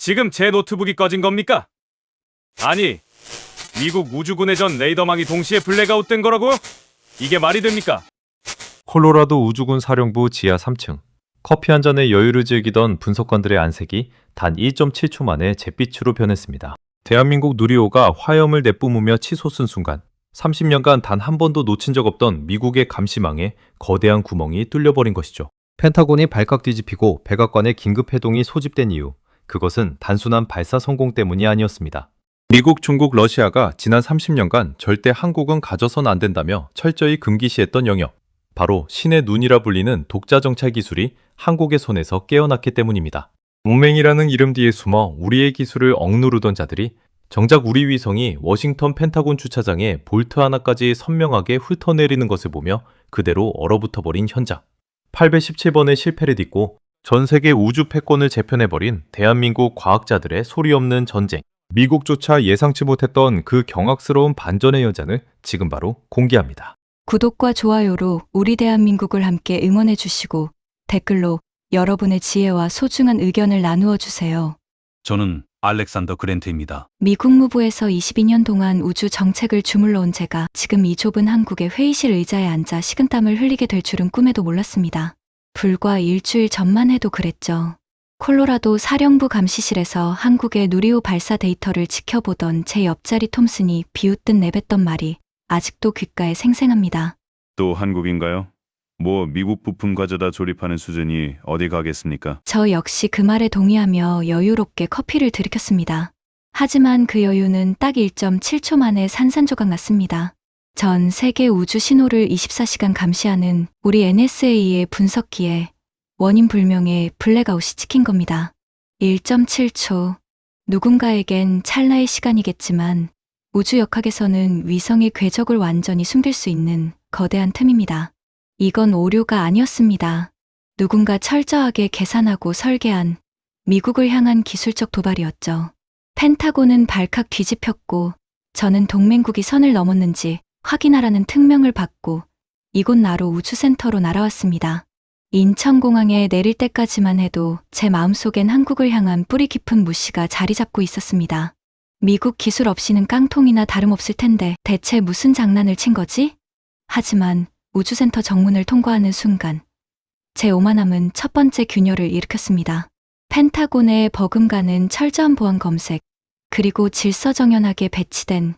지금 제 노트북이 꺼진 겁니까? 아니, 미국 우주군의 전 레이더망이 동시에 블랙아웃 된 거라고요? 이게 말이 됩니까? 콜로라도 우주군 사령부 지하 3층. 커피 한 잔에 여유를 즐기던 분석관들의 안색이 단 1.7초 만에 잿빛으로 변했습니다. 대한민국 누리호가 화염을 내뿜으며 치솟은 순간 30년간 단 한 번도 놓친 적 없던 미국의 감시망에 거대한 구멍이 뚫려버린 것이죠. 펜타곤이 발칵 뒤집히고 백악관에 긴급 해동이 소집된 이유, 그것은 단순한 발사 성공 때문이 아니었습니다. 미국, 중국, 러시아가 지난 30년간 절대 한국은 가져선 안 된다며 철저히 금기시했던 영역, 바로 신의 눈이라 불리는 독자 정찰 기술이 한국의 손에서 깨어났기 때문입니다. 문맹이라는 이름 뒤에 숨어 우리의 기술을 억누르던 자들이 정작 우리 위성이 워싱턴 펜타곤 주차장에 볼트 하나까지 선명하게 훑어내리는 것을 보며 그대로 얼어붙어버린 현장. 817번의 실패를 딛고 전 세계 우주 패권을 재편해버린 대한민국 과학자들의 소리 없는 전쟁. 미국조차 예상치 못했던 그 경악스러운 반전의 여장을 지금 바로 공개합니다. 구독과 좋아요로 우리 대한민국을 함께 응원해 주시고 댓글로 여러분의 지혜와 소중한 의견을 나누어 주세요. 저는 알렉산더 그랜트입니다. 미국 무부에서 22년 동안 우주 정책을 주물러 온 제가 지금 이 좁은 한국의 회의실 의자에 앉아 식은땀을 흘리게 될 줄은 꿈에도 몰랐습니다. 불과 일주일 전만 해도 그랬죠. 콜로라도 사령부 감시실에서 한국의 누리호 발사 데이터를 지켜보던 제 옆자리 톰슨이 비웃듯 내뱉던 말이 아직도 귓가에 생생합니다. 또 한국인가요? 뭐 미국 부품 가져다 조립하는 수준이 어디 가겠습니까? 저 역시 그 말에 동의하며 여유롭게 커피를 들이켰습니다. 하지만 그 여유는 딱 1.7초 만에 산산조각 났습니다. 전 세계 우주 신호를 24시간 감시하는 우리 NSA의 분석기에 원인 불명의 블랙아웃이 찍힌 겁니다. 1.7초. 누군가에겐 찰나의 시간이겠지만 우주 역학에서는 위성의 궤적을 완전히 숨길 수 있는 거대한 틈입니다. 이건 오류가 아니었습니다. 누군가 철저하게 계산하고 설계한 미국을 향한 기술적 도발이었죠. 펜타곤은 발칵 뒤집혔고 저는 동맹국이 선을 넘었는지 확인하라는 특명을 받고 이곳 나로 우주센터로 날아왔습니다. 인천공항에 내릴 때까지만 해도 제 마음속엔 한국을 향한 뿌리 깊은 무시가 자리 잡고 있었습니다. 미국 기술 없이는 깡통이나 다름없을 텐데 대체 무슨 장난을 친 거지? 하지만 우주센터 정문을 통과하는 순간 제 오만함은 첫 번째 균열을 일으켰습니다. 펜타곤에 버금가는 철저한 보안 검색, 그리고 질서정연하게 배치된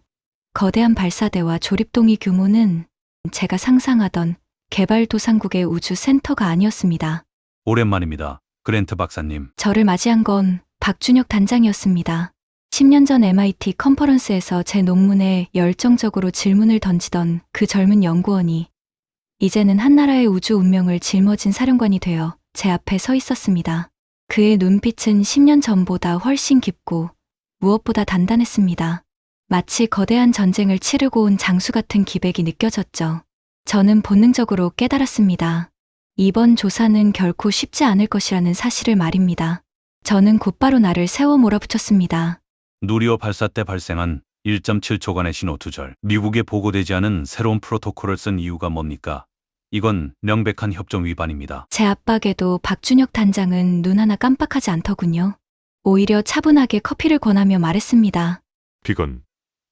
거대한 발사대와 조립동의 규모는 제가 상상하던 개발도상국의 우주센터가 아니었습니다. 오랜만입니다. 그랜트 박사님. 저를 맞이한 건 박준혁 단장이었습니다. 10년 전 MIT 컨퍼런스에서 제 논문에 열정적으로 질문을 던지던 그 젊은 연구원이 이제는 한나라의 우주 운명을 짊어진 사령관이 되어 제 앞에 서 있었습니다. 그의 눈빛은 10년 전보다 훨씬 깊고 무엇보다 단단했습니다. 마치 거대한 전쟁을 치르고 온 장수 같은 기백이 느껴졌죠. 저는 본능적으로 깨달았습니다. 이번 조사는 결코 쉽지 않을 것이라는 사실을 말입니다. 저는 곧바로 나를 세워 몰아붙였습니다. 누리호 발사 때 발생한 1.7초간의 신호 두절. 미국에 보고되지 않은 새로운 프로토콜을 쓴 이유가 뭡니까? 이건 명백한 협정 위반입니다. 제 압박에도 박준혁 단장은 눈 하나 깜빡하지 않더군요. 오히려 차분하게 커피를 권하며 말했습니다. 이건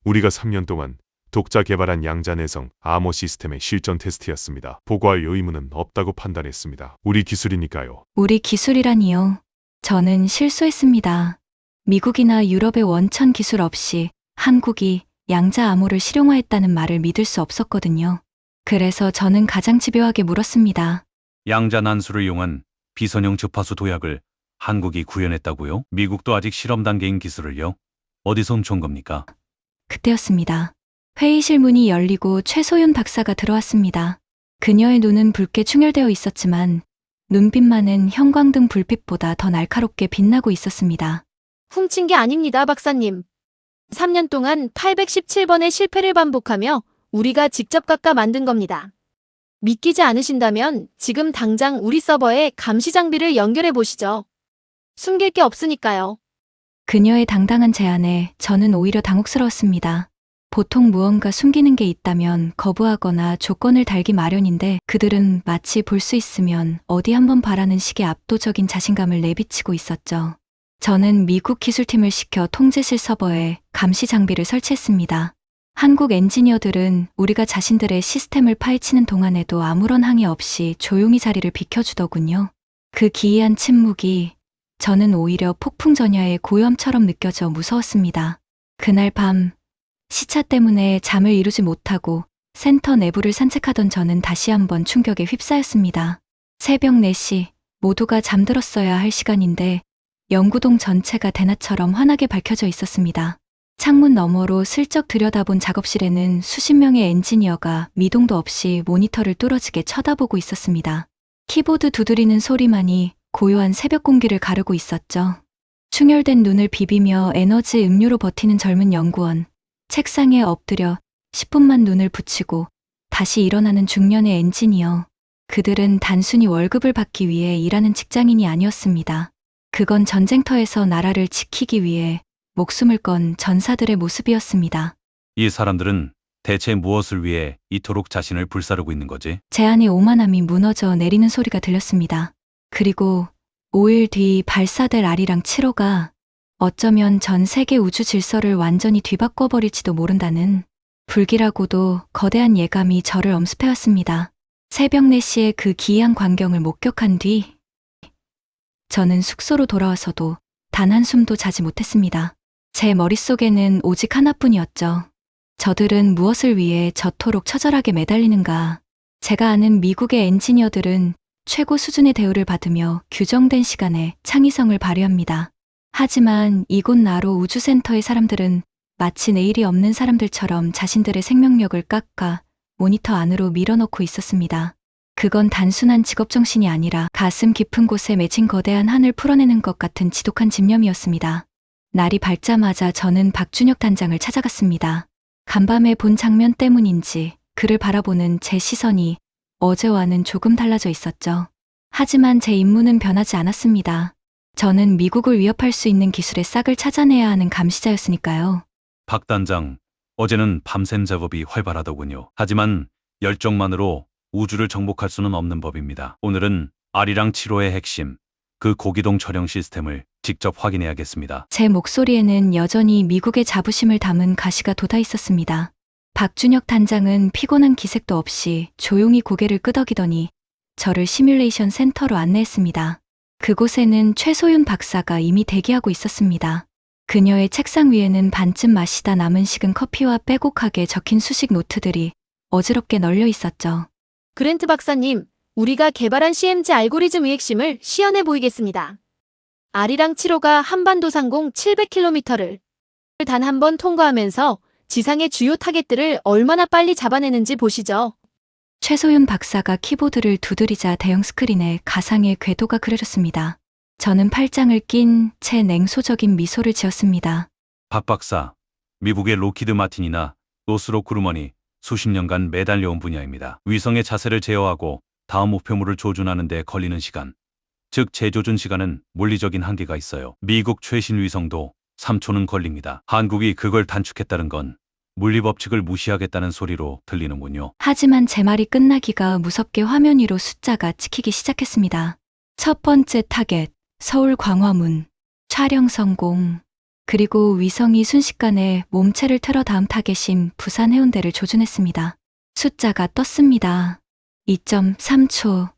우리가 3년 동안 독자 개발한 양자내성 암호 시스템의 실전 테스트였습니다. 보고할 의무는 없다고 판단했습니다. 우리 기술이니까요. 우리 기술이라니요. 저는 실수했습니다. 미국이나 유럽의 원천 기술 없이 한국이 양자 암호를 실용화했다는 말을 믿을 수 없었거든요. 그래서 저는 가장 집요하게 물었습니다. 양자 난수를 이용한 비선형 주파수 도약을 한국이 구현했다고요? 미국도 아직 실험 단계인 기술을요? 어디서 훔쳐온 겁니까? 그때였습니다. 회의실 문이 열리고 최소윤 박사가 들어왔습니다. 그녀의 눈은 붉게 충혈되어 있었지만 눈빛만은 형광등 불빛보다 더 날카롭게 빛나고 있었습니다. 훔친 게 아닙니다, 박사님. 3년 동안 817번의 실패를 반복하며 우리가 직접 깎아 만든 겁니다. 믿기지 않으신다면 지금 당장 우리 서버에 감시 장비를 연결해 보시죠. 숨길 게 없으니까요. 그녀의 당당한 제안에 저는 오히려 당혹스러웠습니다. 보통 무언가 숨기는 게 있다면 거부하거나 조건을 달기 마련인데 그들은 마치 볼 수 있으면 어디 한번 바라는 식의 압도적인 자신감을 내비치고 있었죠. 저는 미국 기술팀을 시켜 통제실 서버에 감시 장비를 설치했습니다. 한국 엔지니어들은 우리가 자신들의 시스템을 파헤치는 동안에도 아무런 항의 없이 조용히 자리를 비켜주더군요. 그 기이한 침묵이 저는 오히려 폭풍 전야의 고요함처럼 느껴져 무서웠습니다. 그날 밤 시차 때문에 잠을 이루지 못하고 센터 내부를 산책하던 저는 다시 한번 충격에 휩싸였습니다. 새벽 4시 모두가 잠들었어야 할 시간인데 연구동 전체가 대낮처럼 환하게 밝혀져 있었습니다. 창문 너머로 슬쩍 들여다본 작업실에는 수십 명의 엔지니어가 미동도 없이 모니터를 뚫어지게 쳐다보고 있었습니다. 키보드 두드리는 소리만이 고요한 새벽 공기를 가르고 있었죠. 충혈된 눈을 비비며 에너지 음료로 버티는 젊은 연구원, 책상에 엎드려 10분만 눈을 붙이고 다시 일어나는 중년의 엔지니어. 그들은 단순히 월급을 받기 위해 일하는 직장인이 아니었습니다. 그건 전쟁터에서 나라를 지키기 위해 목숨을 건 전사들의 모습이었습니다. 이 사람들은 대체 무엇을 위해 이토록 자신을 불사르고 있는 거지? 제 안의 오만함이 무너져 내리는 소리가 들렸습니다. 그리고 5일 뒤 발사될 아리랑 7호가 어쩌면 전 세계 우주 질서를 완전히 뒤바꿔버릴지도 모른다는 불길하고도 거대한 예감이 저를 엄습해왔습니다. 새벽 4시에 그 기이한 광경을 목격한 뒤 저는 숙소로 돌아와서도 단 한숨도 자지 못했습니다. 제 머릿속에는 오직 하나뿐이었죠. 저들은 무엇을 위해 저토록 처절하게 매달리는가. 제가 아는 미국의 엔지니어들은 최고 수준의 대우를 받으며 규정된 시간에 창의성을 발휘합니다. 하지만 이곳 나로 우주센터의 사람들은 마치 내일이 없는 사람들처럼 자신들의 생명력을 깎아 모니터 안으로 밀어넣고 있었습니다. 그건 단순한 직업정신이 아니라 가슴 깊은 곳에 맺힌 거대한 한을 풀어내는 것 같은 지독한 집념이었습니다. 날이 밝자마자 저는 박준혁 단장을 찾아갔습니다. 간밤에 본 장면 때문인지 그를 바라보는 제 시선이 어제와는 조금 달라져 있었죠. 하지만 제 임무는 변하지 않았습니다. 저는 미국을 위협할 수 있는 기술의 싹을 찾아내야 하는 감시자였으니까요. 박 단장, 어제는 밤샘 작업이 활발하더군요. 하지만 열정만으로 우주를 정복할 수는 없는 법입니다. 오늘은 아리랑 7호의 핵심, 그 고기동 촬영 시스템을 직접 확인해야겠습니다. 제 목소리에는 여전히 미국의 자부심을 담은 가시가 돋아 있었습니다. 박준혁 단장은 피곤한 기색도 없이 조용히 고개를 끄덕이더니 저를 시뮬레이션 센터로 안내했습니다. 그곳에는 최소윤 박사가 이미 대기하고 있었습니다. 그녀의 책상 위에는 반쯤 마시다 남은 식은 커피와 빼곡하게 적힌 수식 노트들이 어지럽게 널려 있었죠. 그랜트 박사님, 우리가 개발한 CMG 알고리즘의 핵심을 시연해 보이겠습니다. 아리랑 7호가 한반도 상공 700km를 단 한 번 통과하면서 지상의 주요 타겟들을 얼마나 빨리 잡아내는지 보시죠. 최소윤 박사가 키보드를 두드리자 대형 스크린에 가상의 궤도가 그려졌습니다. 저는 팔짱을 낀 채 냉소적인 미소를 지었습니다. 박 박사, 미국의 로키드 마틴이나 노스로 그루먼이 수십 년간 매달려온 분야입니다. 위성의 자세를 제어하고 다음 목표물을 조준하는 데 걸리는 시간, 즉 재조준 시간은 물리적인 한계가 있어요. 미국 최신 위성도 3초는 걸립니다. 한국이 그걸 단축했다는 건 물리법칙을 무시하겠다는 소리로 들리는군요. 하지만 제 말이 끝나기가 무섭게 화면 위로 숫자가 찍히기 시작했습니다. 첫 번째 타겟, 서울 광화문, 촬영 성공. 그리고 위성이 순식간에 몸체를 틀어 다음 타겟인 부산 해운대를 조준했습니다. 숫자가 떴습니다. 2.3초.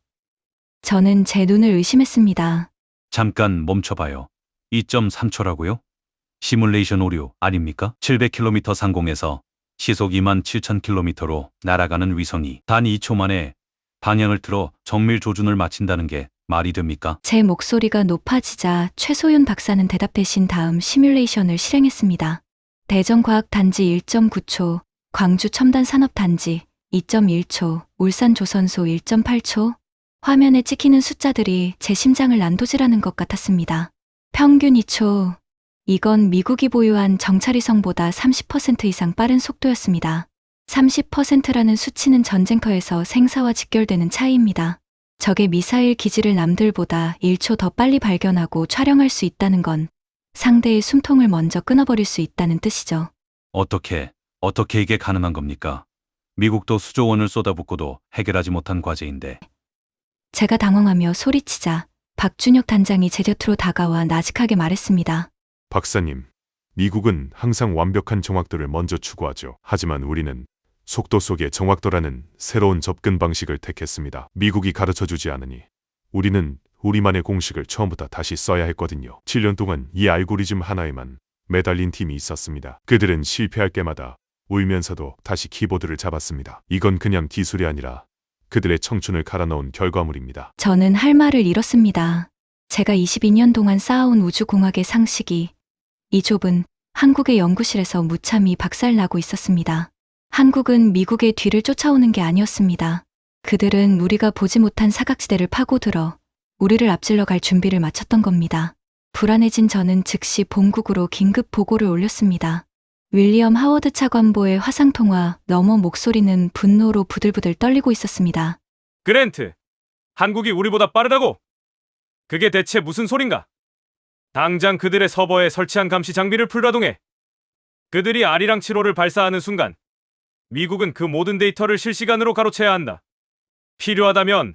저는 제 눈을 의심했습니다. 잠깐 멈춰봐요. 2.3초라고요? 시뮬레이션 오류 아닙니까? 700km 상공에서 시속 27,000km로 날아가는 위성이 단 2초 만에 방향을 틀어 정밀 조준을 마친다는 게 말이 됩니까? 제 목소리가 높아지자 최소윤 박사는 대답되신 다음 시뮬레이션을 실행했습니다. 대전과학단지 1.9초, 광주 첨단산업단지 2.1초, 울산조선소 1.8초. 화면에 찍히는 숫자들이 제 심장을 난도질하는 것 같았습니다. 평균 2초. 이건 미국이 보유한 정찰위성보다 30% 이상 빠른 속도였습니다. 30%라는 수치는 전쟁터에서 생사와 직결되는 차이입니다. 적의 미사일 기지를 남들보다 1초 더 빨리 발견하고 촬영할 수 있다는 건 상대의 숨통을 먼저 끊어버릴 수 있다는 뜻이죠. 어떻게 이게 가능한 겁니까? 미국도 수조 원을 쏟아붓고도 해결하지 못한 과제인데. 제가 당황하며 소리치자 박준혁 단장이 제 곁으로 다가와 나직하게 말했습니다. 박사님, 미국은 항상 완벽한 정확도를 먼저 추구하죠. 하지만 우리는 속도 속의 정확도라는 새로운 접근 방식을 택했습니다. 미국이 가르쳐주지 않으니 우리는 우리만의 공식을 처음부터 다시 써야 했거든요. 7년 동안 이 알고리즘 하나에만 매달린 팀이 있었습니다. 그들은 실패할 때마다 울면서도 다시 키보드를 잡았습니다. 이건 그냥 기술이 아니라 그들의 청춘을 갈아 넣은 결과물입니다. 저는 할 말을 잃었습니다. 제가 22년 동안 쌓아온 우주공학의 상식이 이 좁은 한국의 연구실에서 무참히 박살나고 있었습니다. 한국은 미국의 뒤를 쫓아오는 게 아니었습니다. 그들은 우리가 보지 못한 사각지대를 파고들어 우리를 앞질러 갈 준비를 마쳤던 겁니다. 불안해진 저는 즉시 본국으로 긴급 보고를 올렸습니다. 윌리엄 하워드 차관보의 화상통화 너머 목소리는 분노로 부들부들 떨리고 있었습니다. 그랜트, 한국이 우리보다 빠르다고? 그게 대체 무슨 소린가? 당장 그들의 서버에 설치한 감시 장비를 풀가동해. 그들이 아리랑 7호를 발사하는 순간 미국은 그 모든 데이터를 실시간으로 가로채야 한다. 필요하다면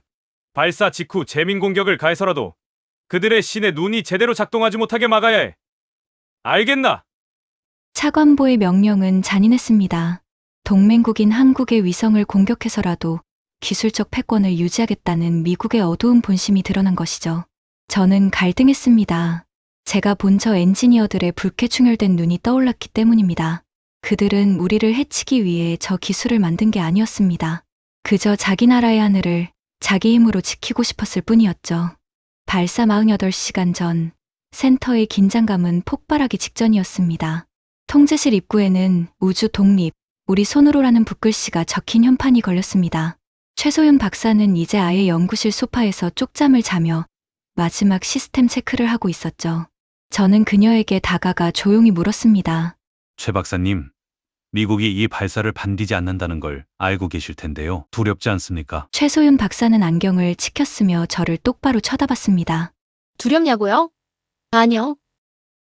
발사 직후 재민 공격을 가해서라도 그들의 신의 눈이 제대로 작동하지 못하게 막아야 해. 알겠나? 차관보의 명령은 잔인했습니다. 동맹국인 한국의 위성을 공격해서라도 기술적 패권을 유지하겠다는 미국의 어두운 본심이 드러난 것이죠. 저는 갈등했습니다. 제가 본 저 엔지니어들의 붉게 충혈된 눈이 떠올랐기 때문입니다. 그들은 우리를 해치기 위해 저 기술을 만든 게 아니었습니다. 그저 자기 나라의 하늘을 자기 힘으로 지키고 싶었을 뿐이었죠. 발사 48시간 전 센터의 긴장감은 폭발하기 직전이었습니다. 통제실 입구에는 우주 독립, 우리 손으로라는 붓글씨가 적힌 현판이 걸렸습니다. 최소윤 박사는 이제 아예 연구실 소파에서 쪽잠을 자며 마지막 시스템 체크를 하고 있었죠. 저는 그녀에게 다가가 조용히 물었습니다. 최 박사님, 미국이 이 발사를 반기지 않는다는 걸 알고 계실 텐데요. 두렵지 않습니까? 최소윤 박사는 안경을 치켰으며 저를 똑바로 쳐다봤습니다. 두렵냐고요? 아니요.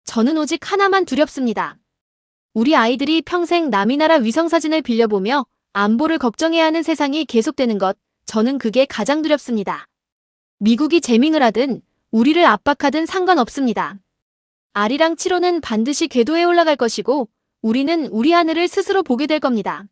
저는 오직 하나만 두렵습니다. 우리 아이들이 평생 남이 나라 위성사진을 빌려보며 안보를 걱정해야 하는 세상이 계속되는 것, 저는 그게 가장 두렵습니다. 미국이 재밍을 하든 우리를 압박하든 상관없습니다. 아리랑 7호는 반드시 궤도에 올라갈 것이고 우리는 우리 하늘을 스스로 보게 될 겁니다.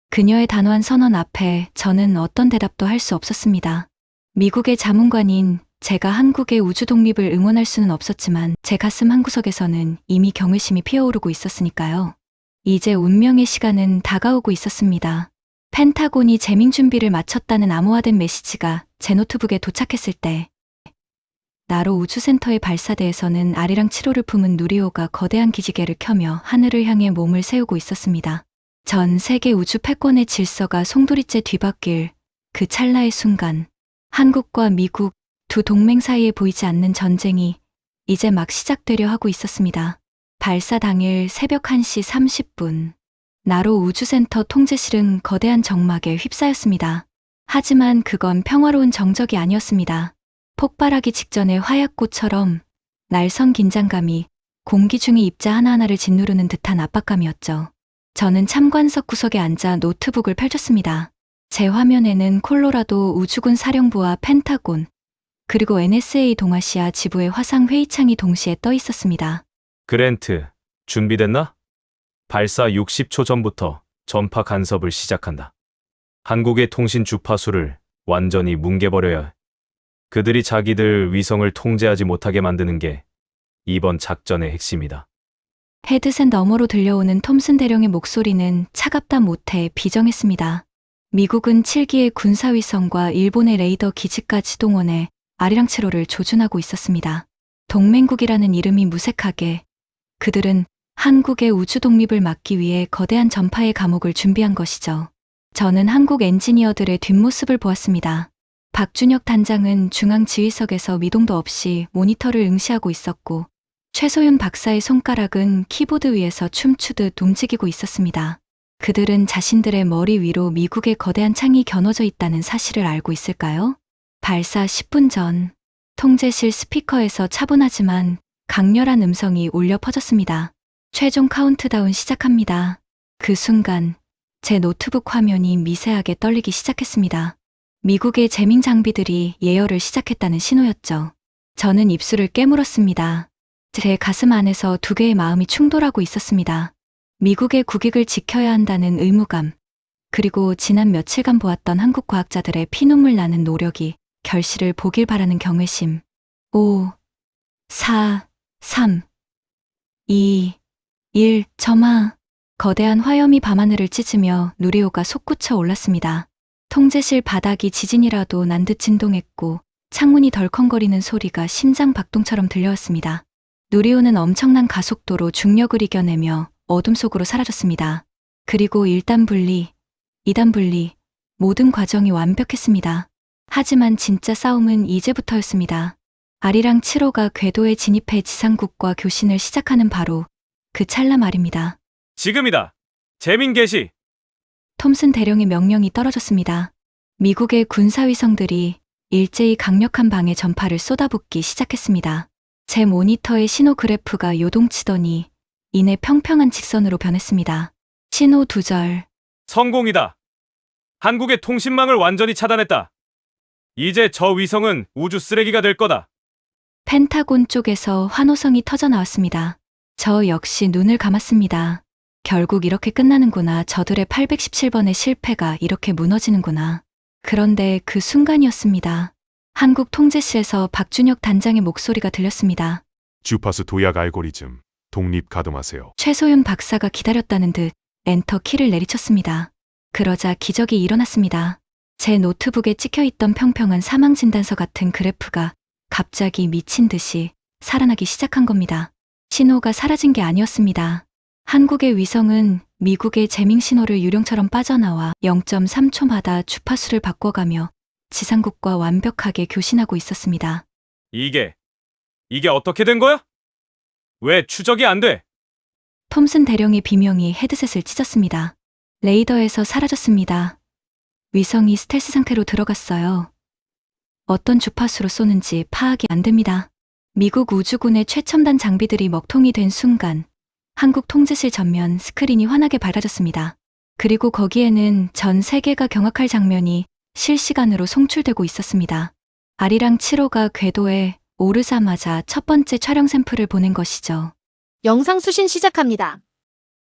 그녀의 단호한 선언 앞에 저는 어떤 대답도 할 수 없었습니다. 미국의 자문관인 제가 한국의 우주 독립을 응원할 수는 없었지만 제 가슴 한구석에서는 이미 경외심이 피어오르고 있었으니까요. 이제 운명의 시간은 다가오고 있었습니다. 펜타곤이 재밍 준비를 마쳤다는 암호화된 메시지가 제 노트북에 도착했을 때 나로 우주센터의 발사대에서는 아리랑 7호를 품은 누리호가 거대한 기지개를 켜며 하늘을 향해 몸을 세우고 있었습니다. 전 세계 우주 패권의 질서가 송두리째 뒤바뀔 그 찰나의 순간, 한국과 미국 두 동맹 사이에 보이지 않는 전쟁이 이제 막 시작되려 하고 있었습니다. 발사 당일 새벽 1시 30분, 나로 우주센터 통제실은 거대한 정막에 휩싸였습니다. 하지만 그건 평화로운 정적이 아니었습니다. 폭발하기 직전의 화약꽃처럼 날선 긴장감이 공기 중의 입자 하나하나를 짓누르는 듯한 압박감이었죠. 저는 참관석 구석에 앉아 노트북을 펼쳤습니다. 제 화면에는 콜로라도 우주군 사령부와 펜타곤, 그리고 NSA 동아시아 지부의 화상 회의창이 동시에 떠 있었습니다. 그랜트, 준비됐나? 발사 60초 전부터 전파 간섭을 시작한다. 한국의 통신 주파수를 완전히 뭉개버려야 해. 그들이 자기들 위성을 통제하지 못하게 만드는 게 이번 작전의 핵심이다. 헤드셋 너머로 들려오는 톰슨 대령의 목소리는 차갑다 못해 비정했습니다. 미국은 7기의 군사위성과 일본의 레이더 기지까지 동원해 아리랑 7호를 조준하고 있었습니다. 동맹국이라는 이름이 무색하게 그들은 한국의 우주 독립을 막기 위해 거대한 전파의 감옥을 준비한 것이죠. 저는 한국 엔지니어들의 뒷모습을 보았습니다. 박준혁 단장은 중앙 지휘석에서 미동도 없이 모니터를 응시하고 있었고 최소윤 박사의 손가락은 키보드 위에서 춤추듯 움직이고 있었습니다. 그들은 자신들의 머리 위로 미국의 거대한 창이 겨눠져 있다는 사실을 알고 있을까요? 발사 10분 전, 통제실 스피커에서 차분하지만 강렬한 음성이 울려 퍼졌습니다. 최종 카운트다운 시작합니다. 그 순간 제 노트북 화면이 미세하게 떨리기 시작했습니다. 미국의 재밍 장비들이 예열을 시작했다는 신호였죠. 저는 입술을 깨물었습니다. 제 가슴 안에서 두 개의 마음이 충돌하고 있었습니다. 미국의 국익을 지켜야 한다는 의무감, 그리고 지난 며칠간 보았던 한국 과학자들의 피눈물 나는 노력이 결실을 보길 바라는 경외심. 5, 4, 3, 2, 1, 점화. 거대한 화염이 밤하늘을 찢으며 누리호가 솟구쳐 올랐습니다. 통제실 바닥이 지진이라도 난 듯 진동했고 창문이 덜컹거리는 소리가 심장 박동처럼 들려왔습니다. 누리호는 엄청난 가속도로 중력을 이겨내며 어둠 속으로 사라졌습니다. 그리고 1단 분리, 2단 분리, 모든 과정이 완벽했습니다. 하지만 진짜 싸움은 이제부터였습니다. 아리랑 7호가 궤도에 진입해 지상국과 교신을 시작하는 바로 그 찰나 말입니다. 지금이다. 재민 개시. 톰슨 대령의 명령이 떨어졌습니다. 미국의 군사위성들이 일제히 강력한 방해 전파를 쏟아붓기 시작했습니다. 제 모니터의 신호 그래프가 요동치더니 이내 평평한 직선으로 변했습니다. 신호 2절. 성공이다. 한국의 통신망을 완전히 차단했다. 이제 저 위성은 우주 쓰레기가 될 거다. 펜타곤 쪽에서 환호성이 터져 나왔습니다. 저 역시 눈을 감았습니다. 결국 이렇게 끝나는구나. 저들의 817번의 실패가 이렇게 무너지는구나. 그런데 그 순간이었습니다. 한국 통제실에서 박준혁 단장의 목소리가 들렸습니다. 주파수 도약 알고리즘 독립 가동하세요. 최소윤 박사가 기다렸다는 듯 엔터 키를 내리쳤습니다. 그러자 기적이 일어났습니다. 제 노트북에 찍혀있던 평평한 사망 진단서 같은 그래프가 갑자기 미친 듯이 살아나기 시작한 겁니다. 신호가 사라진 게 아니었습니다. 한국의 위성은 미국의 재밍 신호를 유령처럼 빠져나와 0.3초마다 주파수를 바꿔가며 지상국과 완벽하게 교신하고 있었습니다. 이게 어떻게 된 거야? 왜 추적이 안 돼? 톰슨 대령의 비명이 헤드셋을 찢었습니다. 레이더에서 사라졌습니다. 위성이 스텔스 상태로 들어갔어요. 어떤 주파수로 쏘는지 파악이 안 됩니다. 미국 우주군의 최첨단 장비들이 먹통이 된 순간 한국 통제실 전면 스크린이 환하게 밝아졌습니다. 그리고 거기에는 전 세계가 경악할 장면이 실시간으로 송출되고 있었습니다. 아리랑 7호가 궤도에 오르자마자 첫 번째 촬영 샘플을 보낸 것이죠. 영상 수신 시작합니다.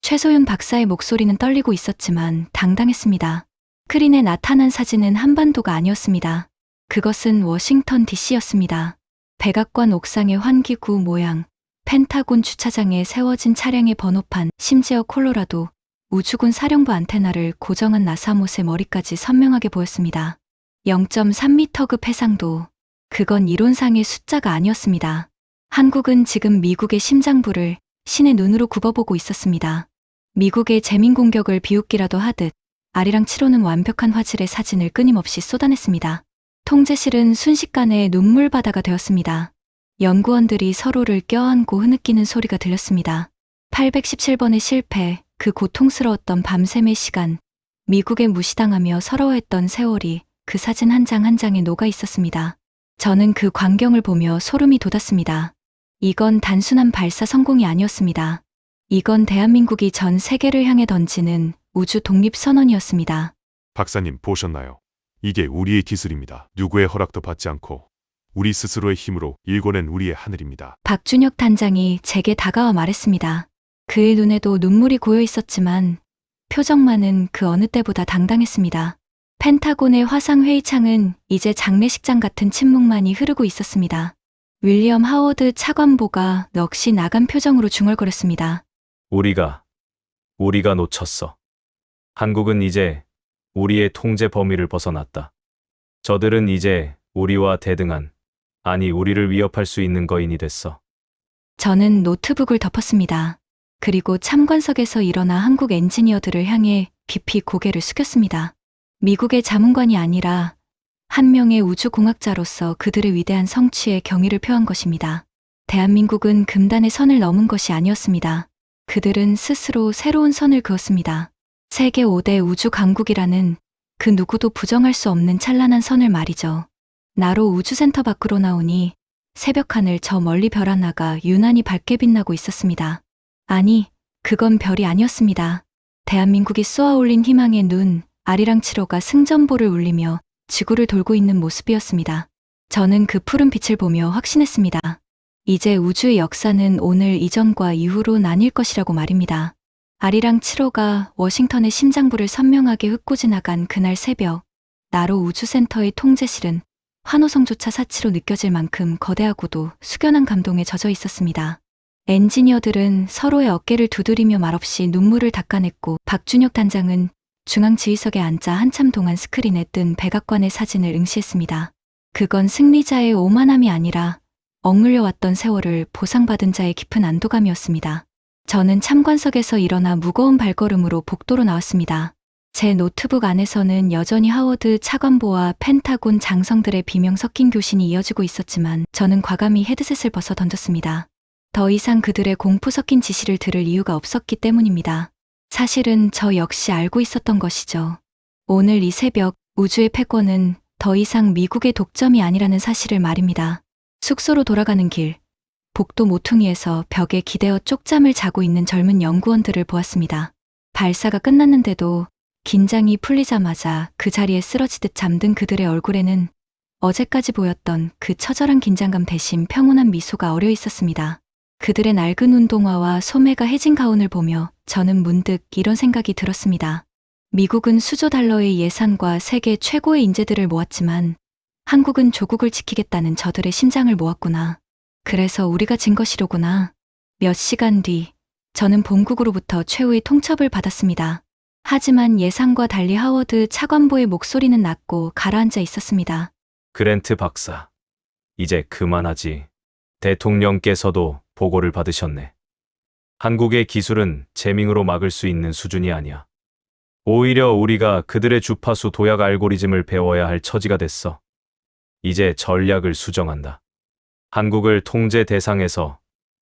최소윤 박사의 목소리는 떨리고 있었지만 당당했습니다. 스크린에 나타난 사진은 한반도가 아니었습니다. 그것은 워싱턴 DC였습니다. 백악관 옥상의 환기구 모양, 펜타곤 주차장에 세워진 차량의 번호판, 심지어 콜로라도 우주군 사령부 안테나를 고정한 나사못의 머리까지 선명하게 보였습니다. 0.3m급 해상도. 그건 이론상의 숫자가 아니었습니다. 한국은 지금 미국의 심장부를 신의 눈으로 굽어보고 있었습니다. 미국의 재민 공격을 비웃기라도 하듯 아리랑 7호는 완벽한 화질의 사진을 끊임없이 쏟아냈습니다. 통제실은 순식간에 눈물바다가 되었습니다. 연구원들이 서로를 껴안고 흐느끼는 소리가 들렸습니다. 817번의 실패, 그 고통스러웠던 밤샘의 시간, 미국에 무시당하며 서러워했던 세월이 그 사진 한 장 한 장에 녹아 있었습니다. 저는 그 광경을 보며 소름이 돋았습니다. 이건 단순한 발사 성공이 아니었습니다. 이건 대한민국이 전 세계를 향해 던지는 우주 독립 선언이었습니다. 박사님 보셨나요? 이게 우리의 기술입니다. 누구의 허락도 받지 않고 우리 스스로의 힘으로 일궈낸 우리의 하늘입니다. 박준혁 단장이 제게 다가와 말했습니다. 그의 눈에도 눈물이 고여 있었지만 표정만은 그 어느 때보다 당당했습니다. 펜타곤의 화상 회의창은 이제 장례식장 같은 침묵만이 흐르고 있었습니다. 윌리엄 하워드 차관보가 넋이 나간 표정으로 중얼거렸습니다. 우리가 놓쳤어. 한국은 이제 우리의 통제 범위를 벗어났다. 저들은 이제 우리와 대등한, 아니 우리를 위협할 수 있는 거인이 됐어. 저는 노트북을 덮었습니다. 그리고 참관석에서 일어나 한국 엔지니어들을 향해 깊이 고개를 숙였습니다. 미국의 자문관이 아니라 한 명의 우주공학자로서 그들의 위대한 성취에 경의를 표한 것입니다. 대한민국은 금단의 선을 넘은 것이 아니었습니다. 그들은 스스로 새로운 선을 그었습니다. 세계 5대 우주 강국이라는 그 누구도 부정할 수 없는 찬란한 선을 말이죠. 나로 우주센터 밖으로 나오니 새벽 하늘 저 멀리 별 하나가 유난히 밝게 빛나고 있었습니다. 아니, 그건 별이 아니었습니다. 대한민국이 쏘아올린 희망의 눈, 아리랑 7호가 승전보를 울리며 지구를 돌고 있는 모습이었습니다. 저는 그 푸른 빛을 보며 확신했습니다. 이제 우주의 역사는 오늘 이전과 이후로 나뉠 것이라고 말입니다. 아리랑 7호가 워싱턴의 심장부를 선명하게 훑고 지나간 그날 새벽, 나로 우주센터의 통제실은 환호성조차 사치로 느껴질 만큼 거대하고도 숙연한 감동에 젖어 있었습니다. 엔지니어들은 서로의 어깨를 두드리며 말없이 눈물을 닦아냈고 박준혁 단장은 중앙 지휘석에 앉아 한참 동안 스크린에 뜬 백악관의 사진을 응시했습니다. 그건 승리자의 오만함이 아니라 억눌려 왔던 세월을 보상받은 자의 깊은 안도감이었습니다. 저는 참관석에서 일어나 무거운 발걸음으로 복도로 나왔습니다. 제 노트북 안에서는 여전히 하워드 차관보와 펜타곤 장성들의 비명 섞인 교신이 이어지고 있었지만 저는 과감히 헤드셋을 벗어 던졌습니다. 더 이상 그들의 공포 섞인 지시를 들을 이유가 없었기 때문입니다. 사실은 저 역시 알고 있었던 것이죠. 오늘 이 새벽 우주의 패권은 더 이상 미국의 독점이 아니라는 사실을 말입니다. 숙소로 돌아가는 길, 복도 모퉁이에서 벽에 기대어 쪽잠을 자고 있는 젊은 연구원들을 보았습니다. 발사가 끝났는데도 긴장이 풀리자마자 그 자리에 쓰러지듯 잠든 그들의 얼굴에는 어제까지 보였던 그 처절한 긴장감 대신 평온한 미소가 어려 있었습니다. 그들의 낡은 운동화와 소매가 해진 가운을 보며 저는 문득 이런 생각이 들었습니다. 미국은 수조 달러의 예산과 세계 최고의 인재들을 모았지만 한국은 조국을 지키겠다는 저들의 심장을 모았구나. 그래서 우리가 진 것이로구나. 몇 시간 뒤 저는 본국으로부터 최후의 통첩을 받았습니다. 하지만 예상과 달리 하워드 차관보의 목소리는 낮고 가라앉아 있었습니다. 그랜트 박사, 이제 그만하지. 대통령께서도 보고를 받으셨네. 한국의 기술은 재밍으로 막을 수 있는 수준이 아니야. 오히려 우리가 그들의 주파수 도약 알고리즘을 배워야 할 처지가 됐어. 이제 전략을 수정한다. 한국을 통제 대상에서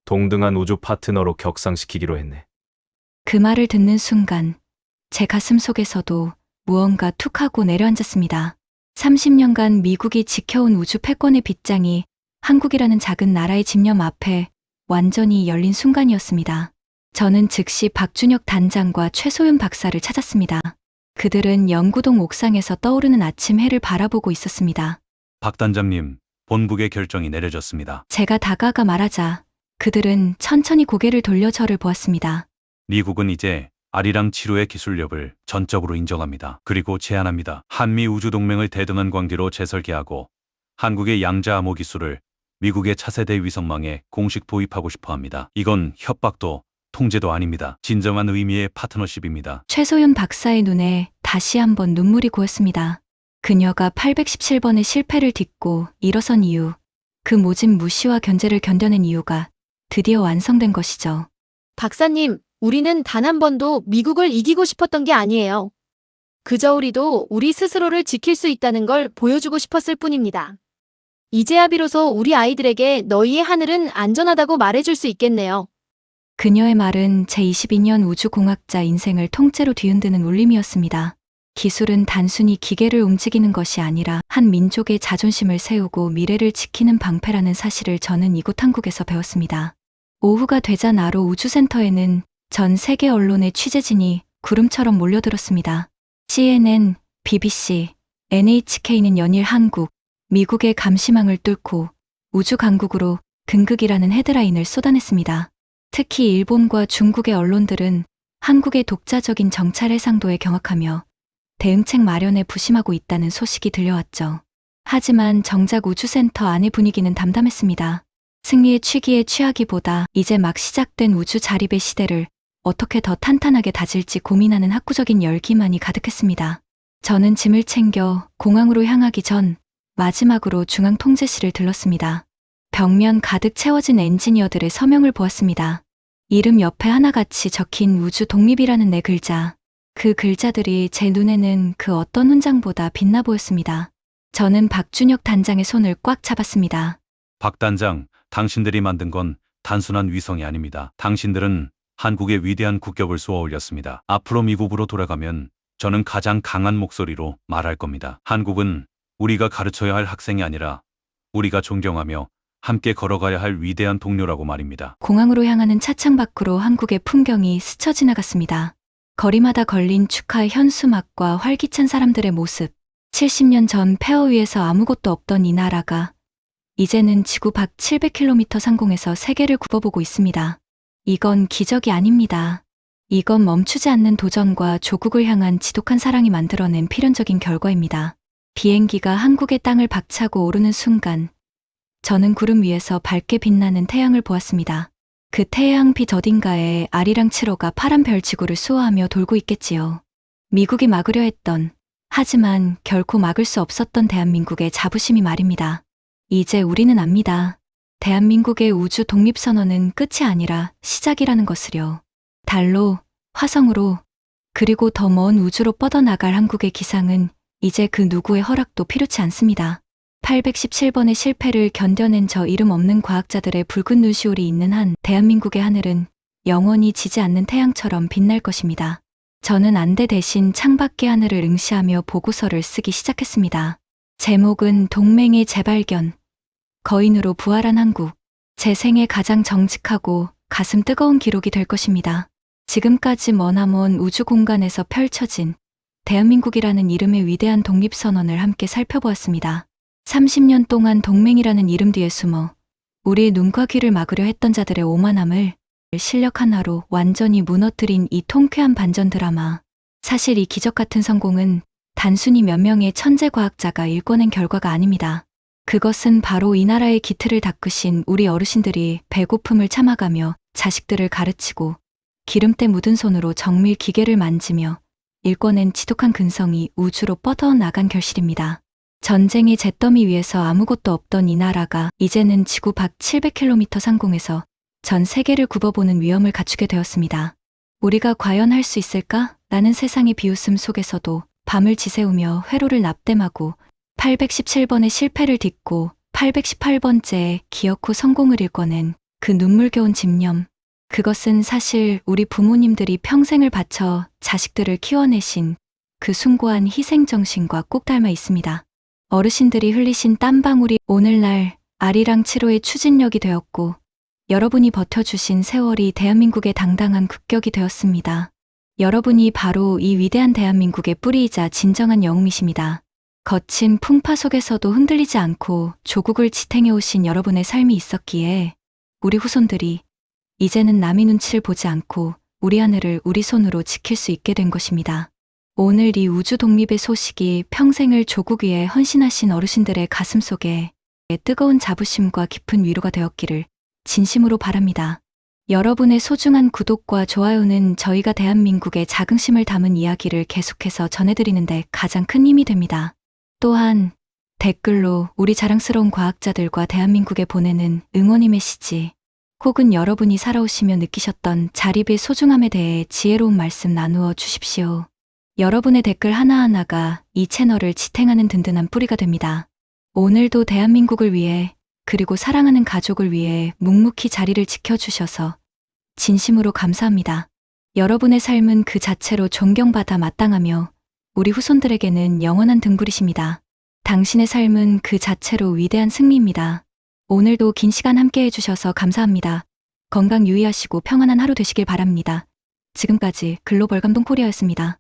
동등한 우주 파트너로 격상시키기로 했네. 그 말을 듣는 순간 제 가슴 속에서도 무언가 툭 하고 내려앉았습니다. 30년간 미국이 지켜온 우주 패권의 빗장이 한국이라는 작은 나라의 집념 앞에 완전히 열린 순간이었습니다. 저는 즉시 박준혁 단장과 최소윤 박사를 찾았습니다. 그들은 연구동 옥상에서 떠오르는 아침 해를 바라보고 있었습니다. 박 단장님, 본국의 결정이 내려졌습니다. 제가 다가가 말하자 그들은 천천히 고개를 돌려 저를 보았습니다. 미국은 이제 아리랑 7호의 기술력을 전적으로 인정합니다. 그리고 제안합니다. 한미 우주동맹을 대등한 관계로 재설계하고 한국의 양자 암호 기술을 미국의 차세대 위성망에 공식 도입하고 싶어 합니다. 이건 협박도 통제도 아닙니다. 진정한 의미의 파트너십입니다. 최소윤 박사의 눈에 다시 한번 눈물이 고였습니다. 그녀가 817번의 실패를 딛고 일어선 이유, 그 모진 무시와 견제를 견뎌낸 이유가 드디어 완성된 것이죠. 박사님, 우리는 단 한 번도 미국을 이기고 싶었던 게 아니에요. 그저 우리도 우리 스스로를 지킬 수 있다는 걸 보여주고 싶었을 뿐입니다. 이제야 비로소 우리 아이들에게 너희의 하늘은 안전하다고 말해줄 수 있겠네요. 그녀의 말은 제 22년 우주공학자 인생을 통째로 뒤흔드는 울림이었습니다. 기술은 단순히 기계를 움직이는 것이 아니라 한 민족의 자존심을 세우고 미래를 지키는 방패라는 사실을 저는 이곳 한국에서 배웠습니다. 오후가 되자 나로 우주센터에는 전 세계 언론의 취재진이 구름처럼 몰려들었습니다. CNN, BBC, NHK는 연일 한국, 미국의 감시망을 뚫고 우주 강국으로 근극이라는 헤드라인을 쏟아냈습니다. 특히 일본과 중국의 언론들은 한국의 독자적인 정찰 해상도에 경악하며 대응책 마련에 부심하고 있다는 소식이 들려왔죠. 하지만 정작 우주센터 안의 분위기는 담담했습니다. 승리의 취기에 취하기보다 이제 막 시작된 우주 자립의 시대를 어떻게 더 탄탄하게 다질지 고민하는 학구적인 열기만이 가득했습니다. 저는 짐을 챙겨 공항으로 향하기 전 마지막으로 중앙 통제실을 들렀습니다. 벽면 가득 채워진 엔지니어들의 서명을 보았습니다. 이름 옆에 하나같이 적힌 우주 독립이라는 네 글자. 그 글자들이 제 눈에는 그 어떤 훈장보다 빛나 보였습니다. 저는 박준혁 단장의 손을 꽉 잡았습니다. 박 단장, 당신들이 만든 건 단순한 위성이 아닙니다. 당신들은 한국의 위대한 국격을 쏘아 올렸습니다. 앞으로 미국으로 돌아가면 저는 가장 강한 목소리로 말할 겁니다. 한국은 우리가 가르쳐야 할 학생이 아니라 우리가 존경하며 함께 걸어가야 할 위대한 동료라고 말입니다. 공항으로 향하는 차창 밖으로 한국의 풍경이 스쳐 지나갔습니다. 거리마다 걸린 축하 현수막과 활기찬 사람들의 모습. 70년 전 폐허 위에서 아무것도 없던 이 나라가 이제는 지구 밖 700km 상공에서 세계를 굽어보고 있습니다. 이건 기적이 아닙니다. 이건 멈추지 않는 도전과 조국을 향한 지독한 사랑이 만들어낸 필연적인 결과입니다. 비행기가 한국의 땅을 박차고 오르는 순간, 저는 구름 위에서 밝게 빛나는 태양을 보았습니다. 그 태양빛 어딘가에 아리랑 7호가 파란 별지구를 수호하며 돌고 있겠지요. 미국이 막으려 했던, 하지만 결코 막을 수 없었던 대한민국의 자부심이 말입니다. 이제 우리는 압니다. 대한민국의 우주 독립선언은 끝이 아니라 시작이라는 것을요. 달로, 화성으로, 그리고 더 먼 우주로 뻗어나갈 한국의 기상은 이제 그 누구의 허락도 필요치 않습니다. 817번의 실패를 견뎌낸 저 이름 없는 과학자들의 붉은 눈시울이 있는 한 대한민국의 하늘은 영원히 지지 않는 태양처럼 빛날 것입니다. 저는 안대 대신 창밖의 하늘을 응시하며 보고서를 쓰기 시작했습니다. 제목은 동맹의 재발견, 거인으로 부활한 한국. 제 생애 가장 정직하고 가슴 뜨거운 기록이 될 것입니다. 지금까지 머나먼 우주 공간에서 펼쳐진 대한민국이라는 이름의 위대한 독립선언을 함께 살펴보았습니다. 30년 동안 동맹이라는 이름 뒤에 숨어 우리의 눈과 귀를 막으려 했던 자들의 오만함을 실력 하나로 완전히 무너뜨린 이 통쾌한 반전 드라마. 사실 이 기적 같은 성공은 단순히 몇 명의 천재 과학자가 일궈낸 결과가 아닙니다. 그것은 바로 이 나라의 기틀을 닦으신 우리 어르신들이 배고픔을 참아가며 자식들을 가르치고 기름때 묻은 손으로 정밀 기계를 만지며 일궈낸 지독한 근성이 우주로 뻗어나간 결실입니다. 전쟁의 잿더미 위에서 아무것도 없던 이 나라가 이제는 지구 밖 700km 상공에서 전 세계를 굽어보는 위엄을 갖추게 되었습니다. 우리가 과연 할 수 있을까? 라는 세상의 비웃음 속에서도 밤을 지새우며 회로를 납땜하고 817번의 실패를 딛고 818번째의 기어코 성공을 일궈낸 그 눈물겨운 집념. 그것은 사실 우리 부모님들이 평생을 바쳐 자식들을 키워내신 그 숭고한 희생정신과 꼭 닮아 있습니다. 어르신들이 흘리신 땀방울이 오늘날 아리랑 7호의 추진력이 되었고 여러분이 버텨주신 세월이 대한민국의 당당한 국격이 되었습니다. 여러분이 바로 이 위대한 대한민국의 뿌리이자 진정한 영웅이십니다. 거친 풍파 속에서도 흔들리지 않고 조국을 지탱해오신 여러분의 삶이 있었기에 우리 후손들이 이제는 남의 눈치를 보지 않고 우리 하늘을 우리 손으로 지킬 수 있게 된 것입니다. 오늘 이 우주 독립의 소식이 평생을 조국 위에 헌신하신 어르신들의 가슴 속에 뜨거운 자부심과 깊은 위로가 되었기를 진심으로 바랍니다. 여러분의 소중한 구독과 좋아요는 저희가 대한민국의 자긍심을 담은 이야기를 계속해서 전해드리는데 가장 큰 힘이 됩니다. 또한 댓글로 우리 자랑스러운 과학자들과 대한민국에 보내는 응원의 메시지, 혹은 여러분이 살아오시며 느끼셨던 자립의 소중함에 대해 지혜로운 말씀 나누어 주십시오. 여러분의 댓글 하나하나가 이 채널을 지탱하는 든든한 뿌리가 됩니다. 오늘도 대한민국을 위해 그리고 사랑하는 가족을 위해 묵묵히 자리를 지켜주셔서 진심으로 감사합니다. 여러분의 삶은 그 자체로 존경받아 마땅하며 우리 후손들에게는 영원한 등불이십니다. 당신의 삶은 그 자체로 위대한 승리입니다. 오늘도 긴 시간 함께 해주셔서 감사합니다. 건강 유의하시고 평안한 하루 되시길 바랍니다. 지금까지 글로벌 감동 코리아였습니다.